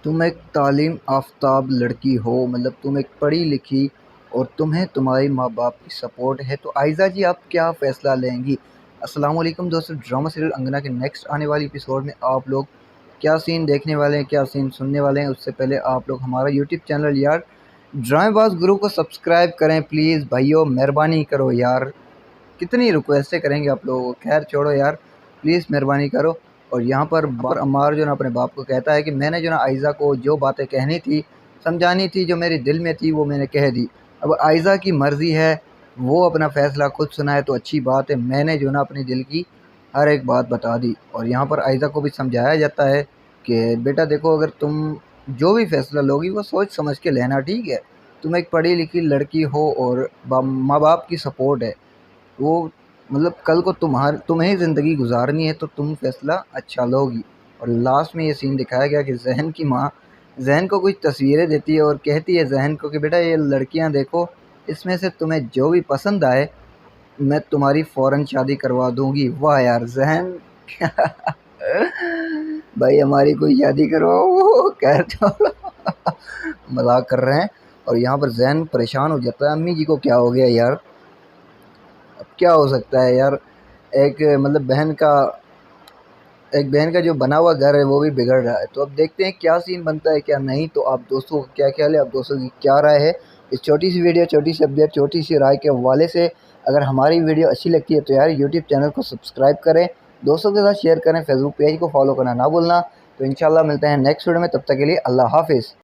तुम एक तालीम आफ़ताब लड़की हो, मतलब तुम एक पढ़ी लिखी और तुम्हें तुम्हारे माँ बाप की सपोर्ट है, तो आयज़ा जी आप क्या फ़ैसला लेंगी? अस्सलाम वालेकुम दोस्तों, ड्रामा सीरियल अंगना के नेक्स्ट आने वाली एपिसोड में आप लोग क्या सीन देखने वाले हैं, क्या सीन सुनने वाले हैं, उससे पहले आप लोग हमारा यूट्यूब चैनल यार ड्रामेबाज गुरु को सब्सक्राइब करें प्लीज़ भाइयों, मेहरबानी करो यार। कितनी रिक्वेस्टें करेंगे आप लोगों को, खैर छोड़ो यार, प्लीज़ मेहरबानी करो। और यहाँ पर अम्मार जो ना अपने बाप को कहता है कि मैंने जो ना आयज़ा को जो बातें कहनी थी, समझानी थी, जो मेरे दिल में थी वो मैंने कह दी। अब आयज़ा की मर्ज़ी है, वो अपना फ़ैसला खुद सुनाए तो अच्छी बात है, मैंने जो ना अपने दिल की हर एक बात बता दी। और यहाँ पर आयज़ा को भी समझाया जाता है कि बेटा देखो, अगर तुम जो भी फ़ैसला लोगी वो सोच समझ के लेना, ठीक है? तुम एक पढ़ी लिखी लड़की हो और माँ बाप की सपोर्ट है, वो मतलब कल को तुम्हें ज़िंदगी गुजारनी है तो तुम फैसला अच्छा लोगी। और लास्ट में ये सीन दिखाया गया कि जहन की माँ जहन को कुछ तस्वीरें देती है और कहती है जहन को कि बेटा ये लड़कियां देखो, इसमें से तुम्हें जो भी पसंद आए मैं तुम्हारी फ़ौरन शादी करवा दूंगी। वाह यार जहन भाई हमारी कोई शादी करवाओ, खैर छोड़ो, मजाक कर रहे हैं। और यहाँ पर जहन परेशान हो जाता है, अम्मी जी को क्या हो गया यार, अब क्या हो सकता है यार। एक मतलब बहन का जो बना हुआ घर है वो भी बिगड़ रहा है। तो अब देखते हैं क्या सीन बनता है क्या नहीं। तो आप दोस्तों का क्या ख्याल है, आप दोस्तों की क्या राय है इस छोटी सी वीडियो, छोटी सी अपडेट, छोटी सी राय के हवाले से? अगर हमारी वीडियो अच्छी लगती है तो यार यूट्यूब चैनल को सब्सक्राइब करें, दोस्तों के साथ शेयर करें, फेसबुक पेज को फॉलो करना ना भूलना। तो इंशाल्लाह मिलते हैं नेक्स्ट वीडियो में, तब तक के लिए अल्लाह हाफिज़।